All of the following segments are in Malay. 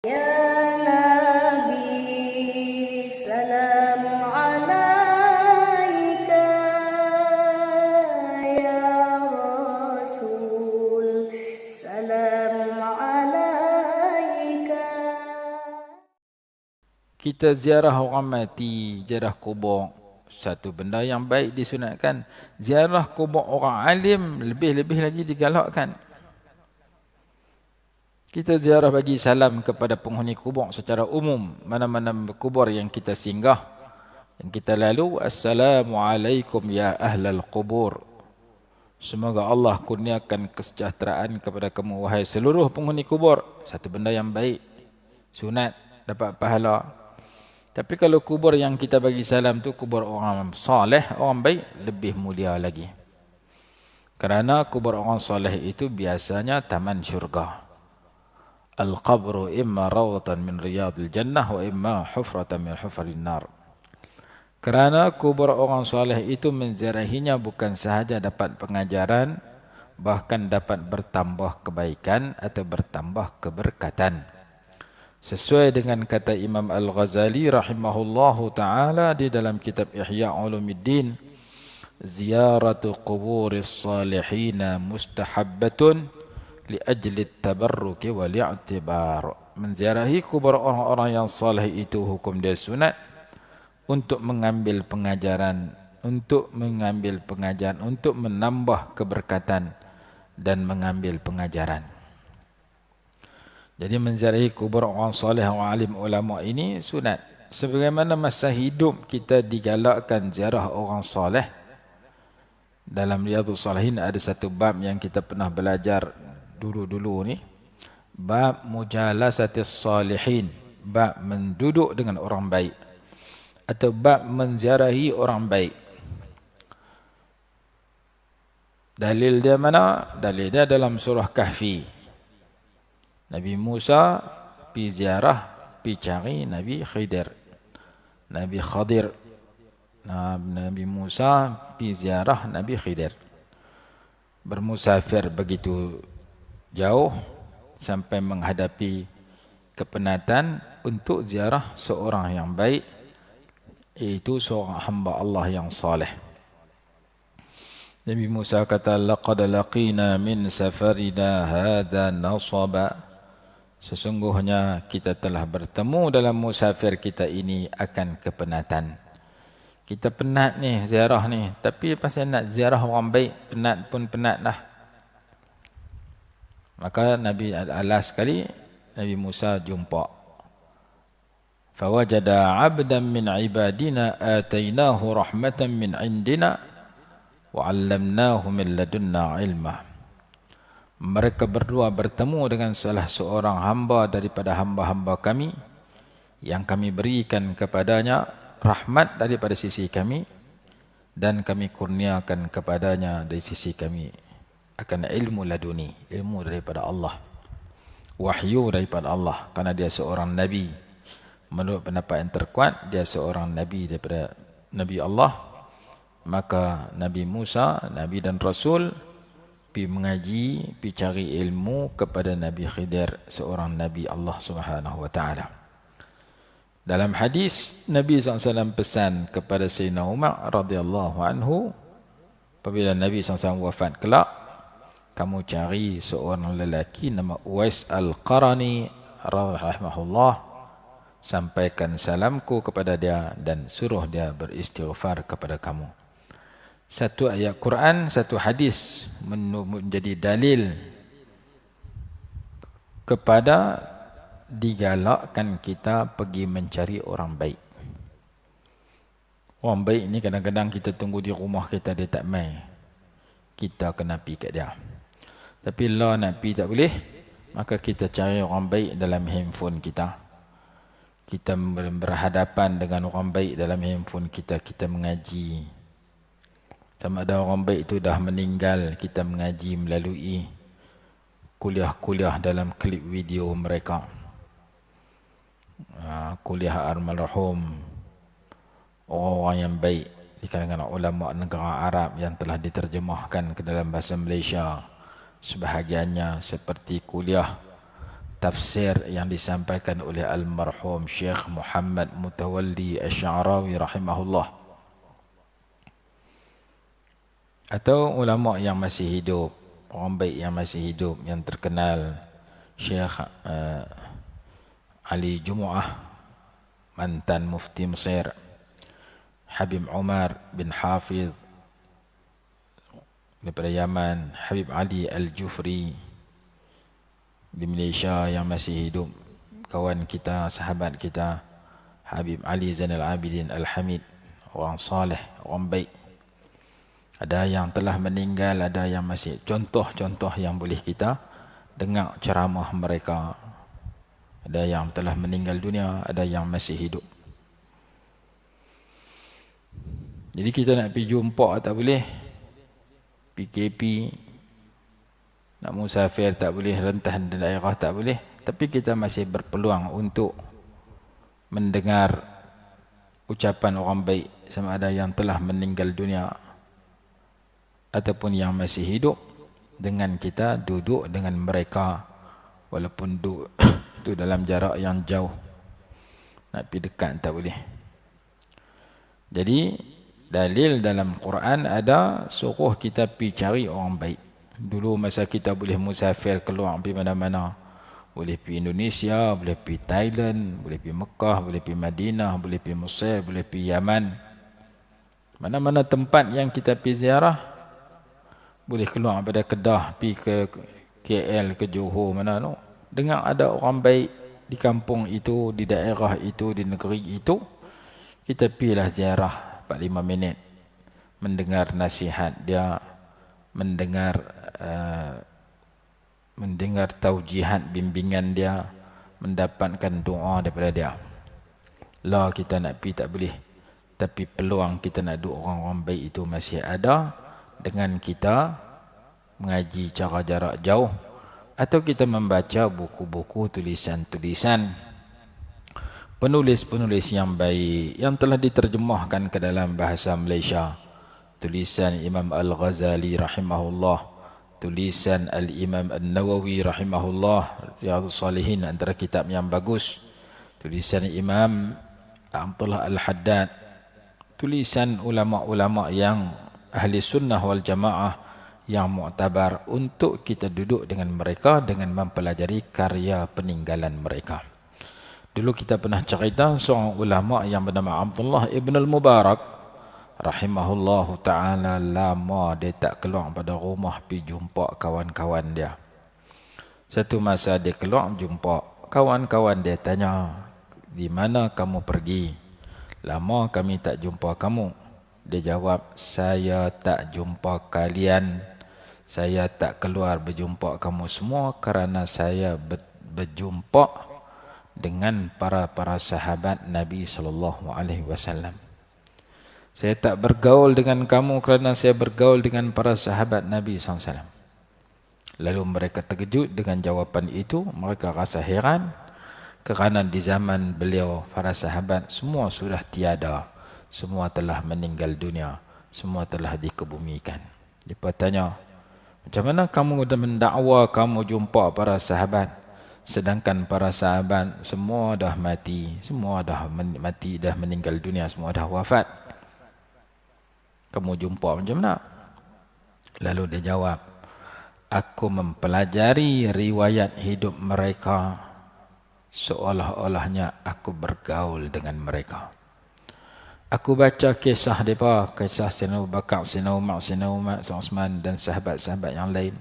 Ya Nabi, salamu alaika. Ya Rasul, salamu alaika. Kita ziarah orang mati, ziarah kubur, satu benda yang baik disunatkan. Ziarah kubur orang alim lebih-lebih lagi digalakkan. Kita ziarah bagi salam kepada penghuni kubur secara umum, mana-mana kubur yang kita singgah, yang kita lalu, Assalamualaikum ya ahlal kubur. Semoga Allah kurniakan kesejahteraan kepada kamu wahai seluruh penghuni kubur. Satu benda yang baik, sunat, dapat pahala. Tapi kalau kubur yang kita bagi salam tu kubur orang soleh, orang baik, lebih mulia lagi. Kerana kubur orang soleh itu biasanya taman syurga. Al-qabru imma rawatan min riyadil jannah wa imma hufratan min hufarin nar. Kerana kubur orang soleh itu menziarahinya bukan sahaja dapat pengajaran, bahkan dapat bertambah kebaikan atau bertambah keberkatan. Sesuai dengan kata Imam Al-Ghazali rahimahullahu ta'ala di dalam kitab Ihya Ulumuddin, ziyaratu quburis salihina mustahabbatun liajli tabarruki wal i'tibar. Menziarahi kubur orang-orang yang saleh itu hukum dia sunat untuk mengambil pengajaran, untuk menambah keberkatan dan mengambil pengajaran. Jadi menziarahi kubur orang soleh, orang alim, ulama ini sunat. Sebagaimana masa hidup kita digalakkan ziarah orang soleh. Dalam Riyadhus Shalihin ada satu bab yang kita pernah belajar dulu-dulu ni. Bab mujalasatis salihin. Bab menduduk dengan orang baik. Atau bab menziarahi orang baik. Dalil dia mana? Dalil dia dalam surah Kahfi. Nabi Musa pi ziarah, pi cari Nabi Khidir. Nabi Khadir. Nabi Musa pi ziarah Nabi Khidir. Bermusafir begitu jauh sampai menghadapi kepenatan untuk ziarah seorang yang baik, iaitu seorang hamba Allah yang saleh. Nabi Musa kata, laqad laqina min safarina hadha nasaba. Sesungguhnya kita telah bertemu dalam musafir kita ini akan kepenatan. Kita penat ni ziarah ni, tapi pasal nak ziarah orang baik, penat pun penat lah. Maka Nabi alas sekali Nabi Musa jumpa. Fawajada 'abdan min 'ibadina atainahu rahmatan min 'indina wa 'allamnahu min ladunna 'ilma. Mereka berdua bertemu dengan salah seorang hamba daripada hamba-hamba kami yang kami berikan kepadanya rahmat daripada sisi kami dan kami kurniakan kepadanya dari sisi kami akan ilmu laduni, ilmu daripada Allah, wahyu daripada Allah, kerana dia seorang nabi. Menurut pendapat yang terkuat, dia seorang nabi daripada Nabi Allah. Maka Nabi Musa, nabi dan rasul, pi mengaji, pi cari ilmu kepada Nabi Khidir, seorang Nabi Allah Subhanahu wa taala. Dalam hadis Nabi SAW pesan kepada Sayyidina Umar radhiyallahu anhu, apabila Nabi SAW wafat kelak, kamu cari seorang lelaki nama Uwais Al-Qarani rahimahullah, sampaikan salamku kepada dia dan suruh dia beristighfar kepada kamu. Satu ayat Quran, satu hadis menjadi dalil kepada digalakkan kita pergi mencari orang baik. Orang baik ni kadang-kadang kita tunggu di rumah kita, dia tak mai, kita kena pergi kat dia. Tapi lah nak pergi tak boleh, maka kita cari orang baik dalam handphone kita. Kita berhadapan dengan orang baik dalam handphone kita, kita mengaji. Sama ada orang baik itu dah meninggal, kita mengaji melalui kuliah-kuliah dalam klip video mereka. Kuliah almarhum orang-orang yang baik di kalangan ulama negara Arab yang telah diterjemahkan ke dalam bahasa Malaysia. Sebahagiannya seperti kuliah tafsir yang disampaikan oleh almarhum Syekh Muhammad Mutawalli Asy-Sya'rawi rahimahullah, atau ulama yang masih hidup, orang baik yang masih hidup yang terkenal, Syekh Ali Jumu'ah, mantan mufti Mesir, Habib Umar bin Hafiz daripada Yaman, Habib Ali Al-Jufri di Malaysia yang masih hidup, kawan kita, sahabat kita, Habib Ali Zainal Abidin Al-Hamid, orang saleh, orang baik. Ada yang telah meninggal, ada yang masih. Contoh-contoh yang boleh kita dengar ceramah mereka. Ada yang telah meninggal dunia, ada yang masih hidup. Jadi kita nak pergi jumpa tak boleh, PKP, nak musafir tak boleh, rentah di daerah tak boleh, tapi kita masih berpeluang untuk mendengar ucapan orang baik, sama ada yang telah meninggal dunia ataupun yang masih hidup, dengan kita duduk dengan mereka, walaupun duduk itu dalam jarak yang jauh, nak pergi dekat tak boleh. Jadi dalil dalam Quran ada suruh kita pergi cari orang baik. Dulu masa kita boleh musafir keluar pergi mana-mana, boleh pergi Indonesia, boleh pergi Thailand, boleh pergi Mekah, boleh pergi Madinah, boleh pergi Mesir, boleh pergi Yaman, mana-mana tempat yang kita pergi ziarah, boleh keluar pada Kedah, pergi ke KL, ke Johor, mana no, dengar ada orang baik di kampung itu, di daerah itu, di negeri itu, kita pergilah ziarah 4-5 minit, mendengar nasihat dia, mendengar taujihat, bimbingan dia, mendapatkan doa daripada dia. Lah kita nak pergi tak boleh, tapi peluang kita nak duduk orang-orang baik itu masih ada, dengan kita mengaji cara jarak jauh, atau kita membaca buku-buku, tulisan-tulisan penulis-penulis yang baik yang telah diterjemahkan ke dalam bahasa Malaysia. Tulisan Imam Al-Ghazali rahimahullah, tulisan Al-Imam An-Nawawi rahimahullah, Riyadhus Salihin antara kitab yang bagus, tulisan Imam Abdullah Al-Haddad, tulisan ulama-ulama yang ahli sunnah wal jamaah yang muktabar, untuk kita duduk dengan mereka dengan mempelajari karya peninggalan mereka. Dulu kita pernah cerita seorang ulama yang bernama Abdullah Ibn Al-Mubarak rahimahullahu ta'ala, lama dia tak keluar pada rumah pergi jumpa kawan-kawan dia. Satu masa dia keluar jumpa kawan-kawan dia, tanya, di mana kamu pergi? Lama kami tak jumpa kamu. Dia jawab, saya tak jumpa kalian, saya tak keluar berjumpa kamu semua kerana saya berjumpa dengan para sahabat Nabi SAW. Saya tak bergaul dengan kamu kerana saya bergaul dengan para sahabat Nabi SAW. Lalu mereka terkejut dengan jawapan itu. Mereka rasa heran kerana di zaman beliau para sahabat semua sudah tiada, semua telah meninggal dunia, semua telah dikebumikan. Dia tanya, macam mana kamu dah mendakwa kamu jumpa para sahabat, sedangkan para sahabat semua dah mati, semua dah mati, dah meninggal dunia, semua dah wafat. Kamu jumpa macam mana? Lalu dia jawab, aku mempelajari riwayat hidup mereka seolah-olahnya aku bergaul dengan mereka. Aku baca kisah mereka, kisah Sayyidina Abu Bakar, Sayyidina Umar, Sayyidina Uthman dan sahabat-sahabat yang lain.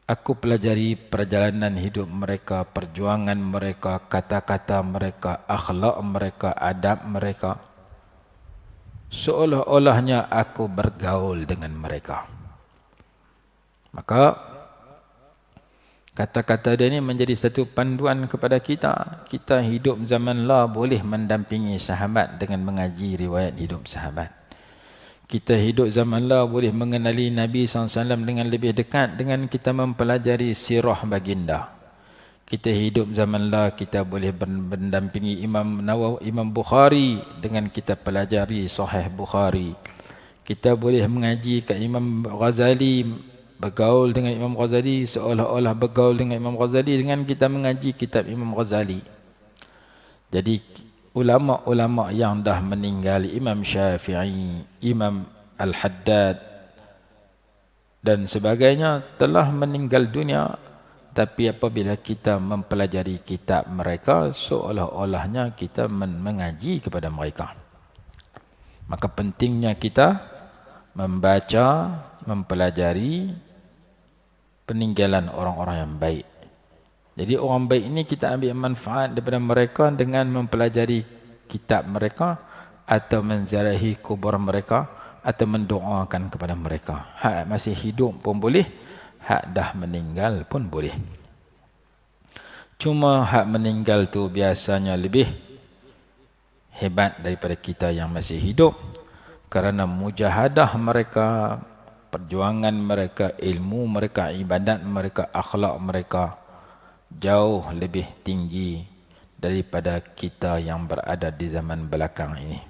Aku pelajari perjalanan hidup mereka, perjuangan mereka, kata-kata mereka, akhlak mereka, adab mereka. Seolah-olahnya aku bergaul dengan mereka. Maka kata-kata dia ini menjadi satu panduan kepada kita. Kita hidup zaman lah boleh mendampingi sahabat dengan mengaji riwayat hidup sahabat. Kita hidup zaman lah boleh mengenali Nabi SAW dengan lebih dekat dengan kita mempelajari sirah baginda. Kita hidup zaman lah kita boleh mendampingi Imam Nawawi, Imam Bukhari dengan kita pelajari Sahih Bukhari. Kita boleh mengaji ke Imam Ghazali bergaul dengan Imam Ghazali seolah-olah bergaul dengan Imam Ghazali dengan kita mengaji kitab Imam Ghazali. Jadi ulama-ulama yang dah meninggal, Imam Syafi'i, Imam Al-Haddad dan sebagainya telah meninggal dunia, tapi apabila kita mempelajari kitab mereka seolah-olahnya kita mengaji kepada mereka. Maka pentingnya kita membaca, mempelajari peninggalan orang-orang yang baik. Jadi orang baik ini kita ambil manfaat daripada mereka dengan mempelajari kitab mereka atau menziarahi kubur mereka atau mendoakan kepada mereka. Hak masih hidup pun boleh, hak dah meninggal pun boleh. Cuma hak meninggal tu biasanya lebih hebat daripada kita yang masih hidup, kerana mujahadah mereka, perjuangan mereka, ilmu mereka, ibadat mereka, akhlak mereka jauh lebih tinggi daripada kita yang berada di zaman belakang ini.